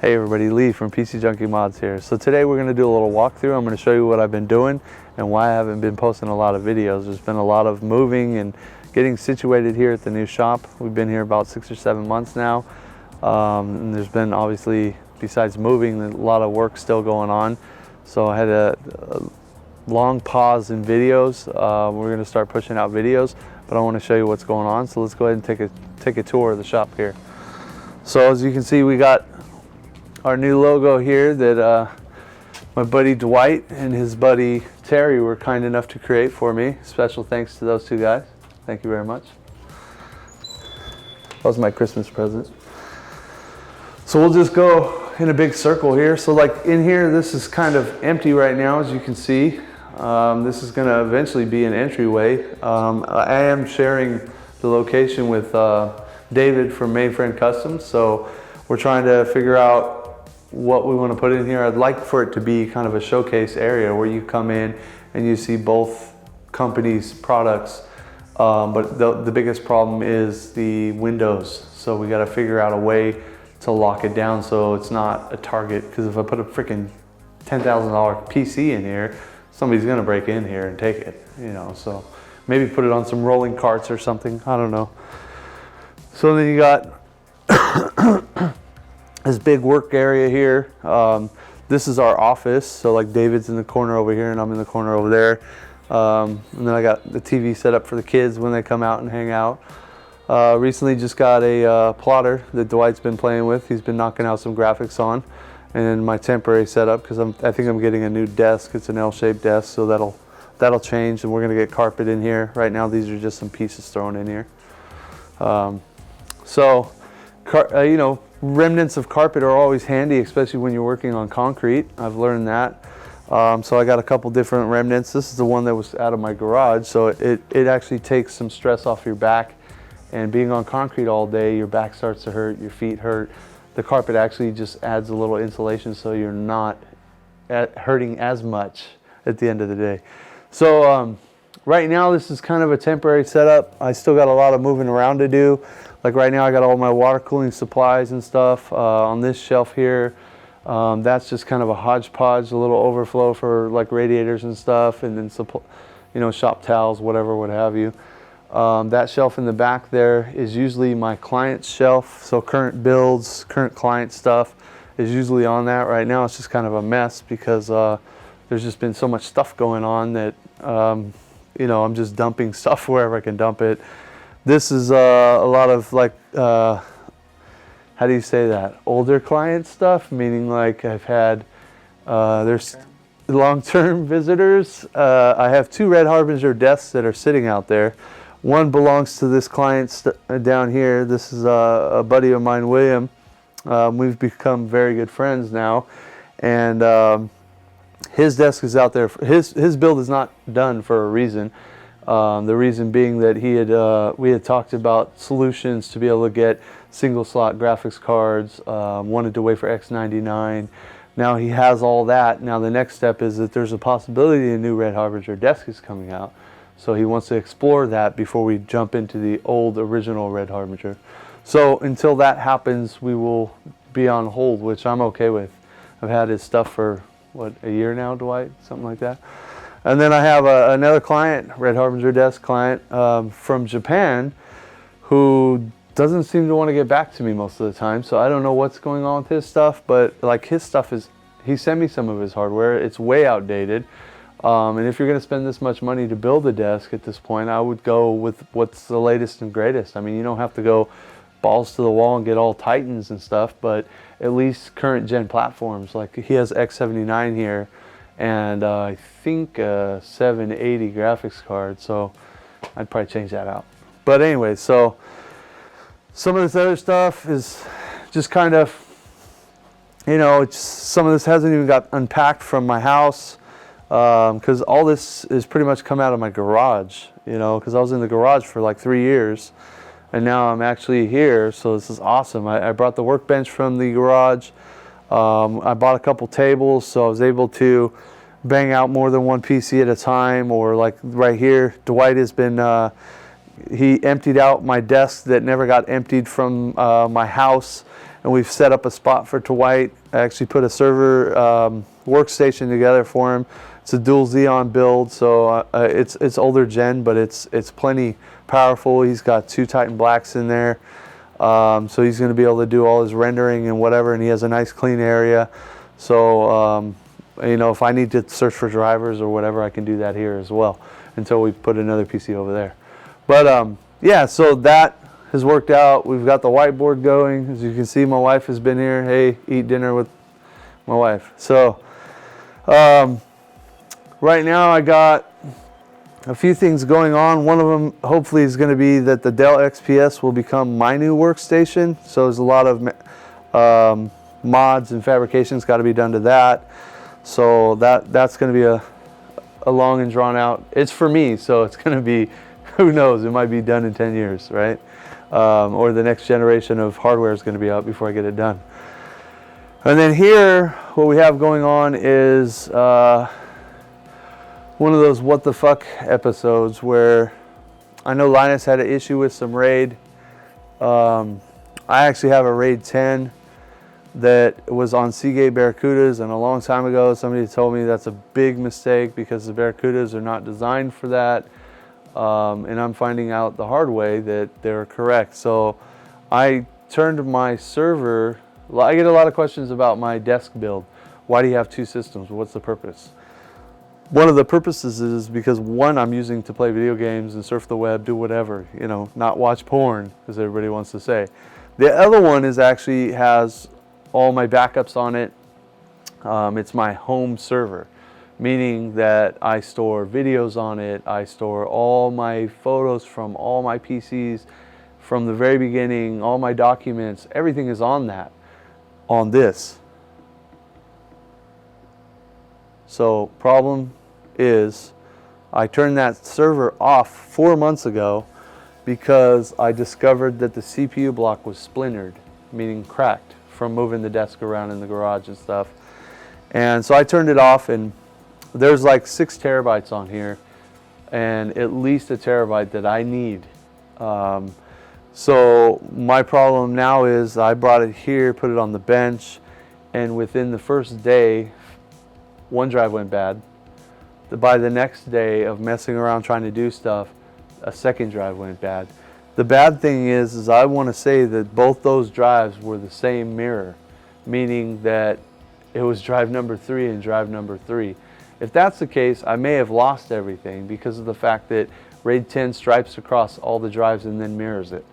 Hey everybody, Lee from PcjunkieMods here. So today we're going to do a little walkthrough. I'm going to show you what I've been doing and why I haven't been posting a lot of videos. There's been a lot of moving and getting situated here at the new shop. We've been here about 6 or 7 months now. And there's been obviously, besides moving, a lot of work still going on. So I had a long pause in videos. We're going to start pushing out videos, but I want to show you what's going on. So let's go ahead and take a tour of the shop here. So as you can see, we got our new logo here that my buddy Dwight and his buddy Terry were kind enough to create for me. Special thanks to those two guys. Thank you very much. That was my Christmas present. So we'll just go in a big circle here. So like in here, this is kind of empty right now, as you can see. This is going to eventually be an entryway. I am sharing the location with David from Mainframe Customs. So we're trying to figure out what we want to put in here. I'd like for it to be kind of a showcase area where you come in and you see both companies' products. But the biggest problem is the windows. So we got to figure out a way to lock it down so it's not a target. Because if I put a freaking $10,000 PC in here, somebody's going to break in here and take it, you know. So maybe put it on some rolling carts or something. I don't know. So then you got this big work area here. This is our office. So like David's in the corner over here and I'm in the corner over there. And then I got the TV set up for the kids when they come out and hang out. Recently just got a plotter that Dwight's been playing with. He's been knocking out some graphics on. And then my temporary setup, because I think I'm getting a new desk. It's an L-shaped desk, so that'll change, and we're gonna get carpet in here. Right now these are just some pieces thrown in here. You know, remnants of carpet are always handy, especially when you're working on concrete. I've learned that. So I got a couple different remnants. This is the one that was out of my garage, so it actually takes some stress off your back. And being on concrete all day, your back starts to hurt, your feet hurt. The carpet actually just adds a little insulation so you're not hurting as much at the end of the day. So right now this is kind of a temporary setup. I still got a lot of moving around to do. Like right now I got all my water cooling supplies and stuff on this shelf here. That's just kind of a hodgepodge, a little overflow for like radiators and stuff, and then you know, shop towels, whatever, what have you. That shelf in the back there is usually my client's shelf. So current builds, current client stuff is usually on that. Right now it's just kind of a mess because there's just been so much stuff going on that you know, I'm just dumping stuff wherever I can dump it. This is a lot of like, how do you say that? Older client stuff, meaning like I've had, there's long-term visitors. I have 2 Red Harbinger desks that are sitting out there. One belongs to this client down here. This is a buddy of mine, William. We've become very good friends now. And his desk is out there. His build is not done for a reason. The reason being that we had talked about solutions to be able to get single slot graphics cards, wanted to wait for X99. Now he has all that. Now the next step is that there's a possibility a new Red Harbinger desk is coming out. So he wants to explore that before we jump into the old original Red Harbinger. So until that happens, we will be on hold, which I'm okay with. I've had his stuff for, what, a year now, Dwight? Something like that. And then I have another client, Red Harbinger desk client from Japan, who doesn't seem to want to get back to me most of the time. So I don't know what's going on with his stuff, but like his stuff is, he sent me some of his hardware. It's way outdated. And if you're going to spend this much money to build a desk at this point, I would go with what's the latest and greatest. I mean, you don't have to go balls to the wall and get all Titans and stuff, but at least current gen platforms. Like he has X79 here, and I think 780 graphics card, so I'd probably change that out. But anyway, so some of this other stuff is just kind of, you know, some of this hasn't even got unpacked from my house. Because all this is pretty much come out of my garage, you know, because I was in the garage for like 3 years and now I'm actually here, so this is awesome. I brought the workbench from the garage. I bought a couple tables, so I was able to bang out more than one PC at a time, or like right here, Dwight has been, he emptied out my desk that never got emptied from my house, and we've set up a spot for Dwight. I actually put a server workstation together for him. It's a dual Xeon build, so it's older gen, but it's plenty powerful. He's got 2 Titan Blacks in there, so he's going to be able to do all his rendering and whatever, and he has a nice clean area. So you know, if I need to search for drivers or whatever, I can do that here as well until we put another PC over there. But yeah, so that has worked out. We've got the whiteboard going. As you can see, my wife has been here. Hey, eat dinner with my wife. So right now I got a few things going on. One of them hopefully is going to be that the Dell XPS will become my new workstation. So there's a lot of mods and fabrications got to be done to that. So that's going to be a long and drawn out. It's for me, so it's going to be, who knows, it might be done in 10 years, right? Or the next generation of hardware is going to be out before I get it done. And then here, what we have going on is one of those what the fuck episodes where I know Linus had an issue with some RAID. I actually have a RAID 10 that was on Seagate Barracudas, and a long time ago somebody told me that's a big mistake because the Barracudas are not designed for that. And I'm finding out the hard way that they're correct. So I turned my server, I get a lot of questions about my desk build. Why do you have 2 systems? What's the purpose? One of the purposes is because one, I'm using to play video games and surf the web, do whatever, you know, not watch porn, as everybody wants to say. The other one is actually has all my backups on it. It's my home server, meaning that I store videos on it. I store all my photos from all my PCs from the very beginning, all my documents, everything is on that, on this. So problem is I turned that server off 4 months ago because I discovered that the CPU block was splintered, meaning cracked from moving the desk around in the garage and stuff. And so I turned it off, and there's like 6 terabytes on here and at least a terabyte that I need. So my problem now is I brought it here, put it on the bench, and within the first day, one drive went bad. By the next day of messing around trying to do stuff, a second drive went bad. The bad thing is I want to say that both those drives were the same mirror, meaning that it was drive number 3 and drive number 3. If that's the case, I may have lost everything because of the fact that RAID 10 stripes across all the drives and then mirrors it.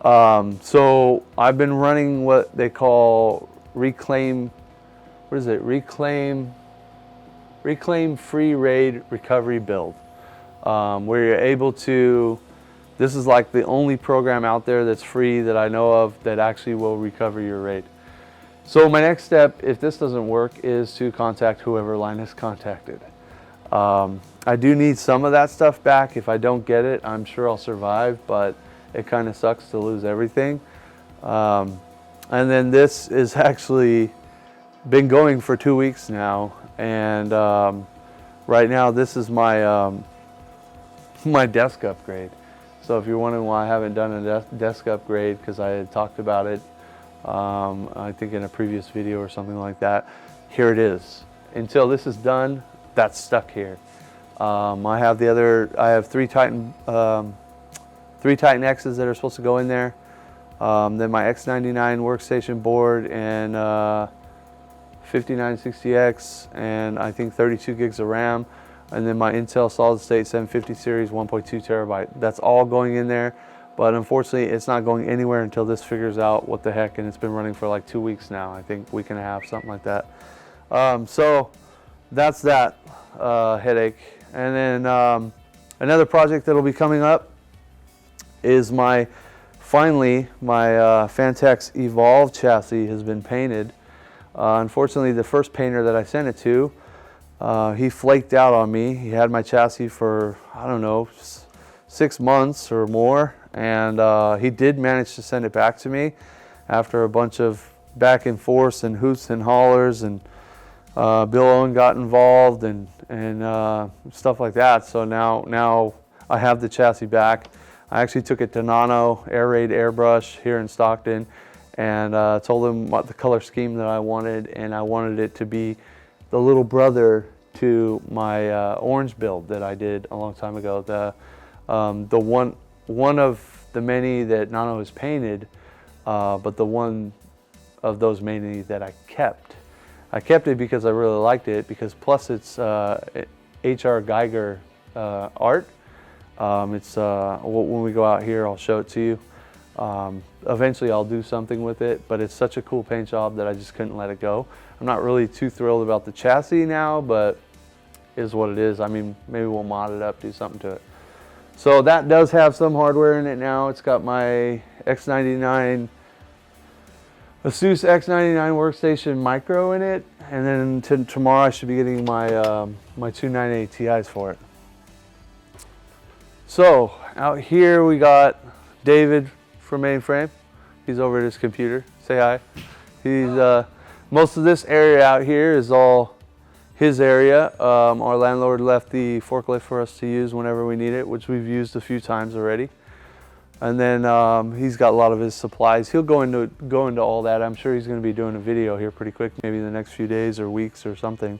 So I've been running what they call reclaim free RAID recovery build, where you're able to, this is like the only program out there that's free that I know of that actually will recover your RAID. So my next step, if this doesn't work, is to contact whoever Linus contacted. I do need some of that stuff back. If I don't get it, I'm sure I'll survive, but it kind of sucks to lose everything. And then this is actually been going for 2 weeks now, and right now this is my my desk upgrade. So if you're wondering why I haven't done a desk upgrade, because I had talked about it I think in a previous video or something like that, here it is. Until this is done, that's stuck here. I have three Titan X's that are supposed to go in there. Then my X99 workstation board and 5960X and I think 32 gigs of RAM. And then my Intel solid state 750 series 1.2 terabyte. That's all going in there. But unfortunately, it's not going anywhere until this figures out what the heck. And it's been running for like 2 weeks now. I think week and a half, something like that. So that's that headache. And then another project that'll be coming up is finally my Fantex Evolve chassis has been painted. Unfortunately, the first painter that I sent it to, he flaked out on me. He had my chassis for, I don't know, 6 months or more, and he did manage to send it back to me after a bunch of back and forth and hoots and hollers, and Bill Owen got involved and stuff like that. So now I have the chassis back. I actually took it to Nano Air Raid Airbrush here in Stockton, and told him what the color scheme that I wanted, and I wanted it to be the little brother to my orange build that I did a long time ago. The one of the many that Nano has painted, but the one of those many that I kept. I kept it because I really liked it, because plus it's H.R. Geiger art. It's when we go out here, I'll show it to you. Eventually I'll do something with it, but it's such a cool paint job that I just couldn't let it go. I'm not really too thrilled about the chassis now, but it is what it is. I mean, maybe we'll mod it up, do something to it. So that does have some hardware in it now. It's got my X99, Asus X99 Workstation Micro in it, and then tomorrow I should be getting my my 298 Ti's for it. So out here we got David from Mainframe. He's over at his computer. Say hi. He's most of this area out here is all his area. Our landlord left the forklift for us to use whenever we need it, which we've used a few times already. And then he's got a lot of his supplies. He'll go into all that. I'm sure he's going to be doing a video here pretty quick, maybe in the next few days or weeks or something.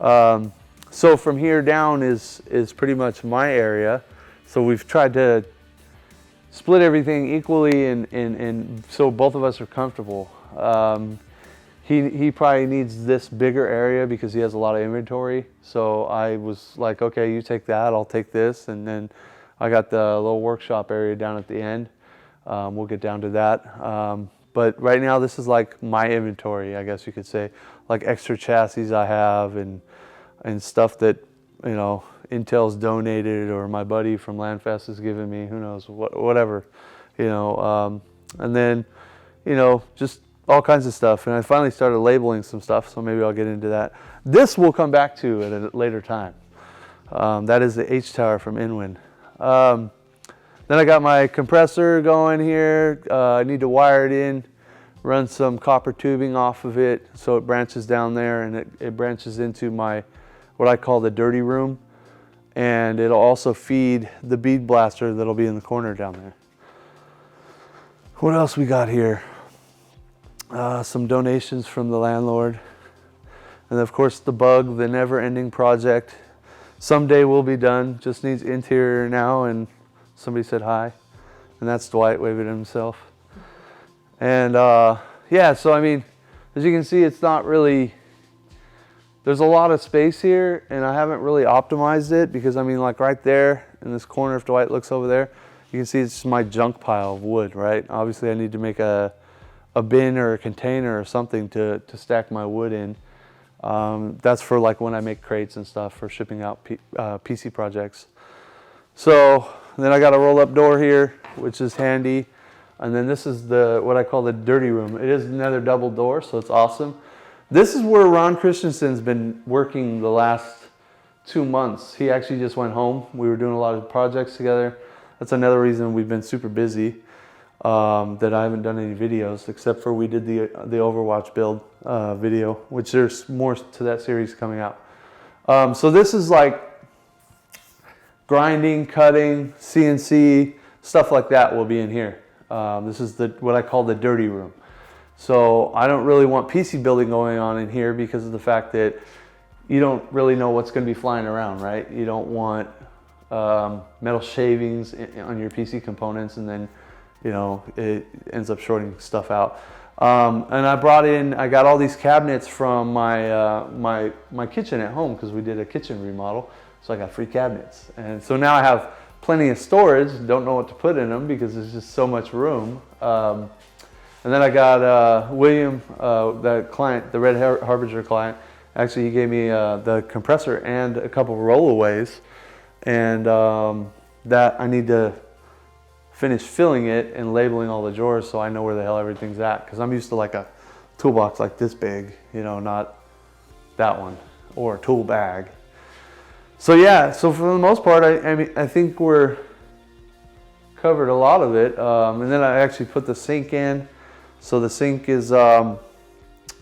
So from here down is pretty much my area. So we've tried to split everything equally, and so both of us are comfortable. He probably needs this bigger area because he has a lot of inventory. So I was like, okay, you take that, I'll take this, and then I got the little workshop area down at the end. We'll get down to that. But right now this is like my inventory, I guess you could say, like extra chassis I have and stuff that, you know, Intel's donated or my buddy from Landfest has given me, who knows, whatever, you know. And then, you know, just all kinds of stuff. And I finally started labeling some stuff, so maybe I'll get into that. This we'll come back to at a later time. That is the H-Tower from Inwind. Then I got my compressor going here. I need to wire it in, run some copper tubing off of it so it branches down there, and it branches into my, what I call the dirty room. And it'll also feed the bead blaster that'll be in the corner down there. What else we got here? Some donations from the landlord. And of course the bug, the never-ending project. Someday we'll be done, just needs interior now, and somebody said hi. And that's Dwight waving at himself. And yeah, so I mean, as you can see, it's not really, there's a lot of space here, and I haven't really optimized it because, I mean, like right there in this corner, if Dwight looks over there, you can see it's just my junk pile of wood, right? Obviously I need to make a bin or a container or something to stack my wood in. That's for like when I make crates and stuff for shipping out PC projects. So then I got a roll-up door here, which is handy. And then this is what I call the dirty room. It is another double door, so it's awesome. This is where Ron Christensen's been working the last 2 months. He actually just went home. We were doing a lot of projects together. That's another reason we've been super busy, that I haven't done any videos, except for we did the Overwatch build video, which there's more to that series coming out. So this is like grinding, cutting, CNC, stuff like that will be in here. This is what I call the dirty room. So I don't really want PC building going on in here because of the fact that you don't really know what's going to be flying around, right? You don't want metal shavings on your PC components, and then, you know, it ends up shorting stuff out. And I got all these cabinets from my kitchen at home because we did a kitchen remodel. So I got free cabinets. And so now I have plenty of storage, don't know what to put in them because there's just so much room. And then I got William, the client, the Red Harbinger client. Actually, he gave me the compressor and a couple of rollaways. And that I need to finish filling it and labeling all the drawers so I know where the hell everything's at. Because I'm used to like a toolbox like this big, you know, not that one, or a tool bag. So yeah, so for the most part, I mean, I think we're covered a lot of it. And then I actually put the sink in. So the sink is, there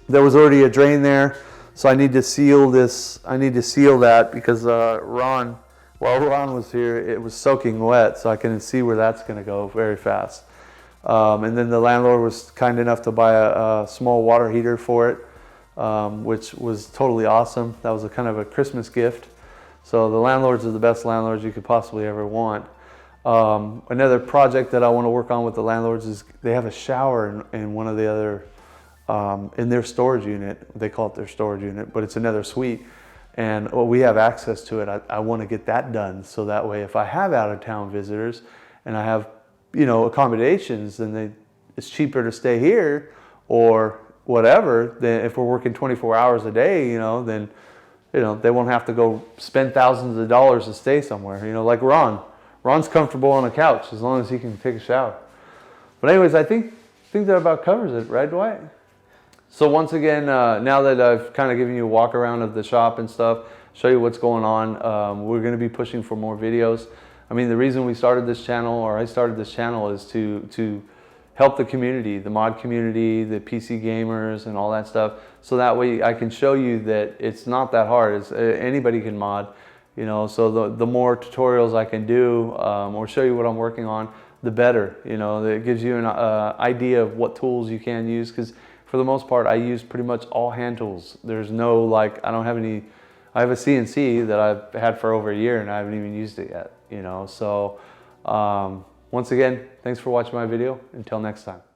was already a drain there. So I need to seal this, I need to seal that because Ron, while Ron was here, it was soaking wet. So I can see where that's gonna go very fast. And then the landlord was kind enough to buy a small water heater for it, which was totally awesome. That was a kind of a Christmas gift. So the landlords are the best landlords you could possibly ever want. Another project that I want to work on with the landlords is they have a shower in one of the other, in their storage unit. They call it their storage unit, but it's another suite. And we have access to it. I want to get that done, so that way if I have out-of-town visitors and I have, you know, accommodations, then it's cheaper to stay here or whatever. Then if we're working 24 hours a day, you know, then, you know, they won't have to go spend thousands of dollars to stay somewhere. You know, like Ron. Ron's comfortable on a couch as long as he can take a shower. But anyways, I think that about covers it, right, Dwight? So once again, now that I've kind of given you a walk around of the shop and stuff, show you what's going on, we're going to be pushing for more videos. I mean, the reason we started this channel, or I started this channel, is to help the community, the mod community, the PC gamers and all that stuff. So that way I can show you that it's not that hard. Anybody can mod, you know, so the more tutorials I can do or show you what I'm working on, the better. You know, it gives you an idea of what tools you can use, because for the most part, I use pretty much all hand tools. There's no, like, I don't have any, I have a CNC that I've had for over a year and I haven't even used it yet, you know. So once again, thanks for watching my video. Until next time.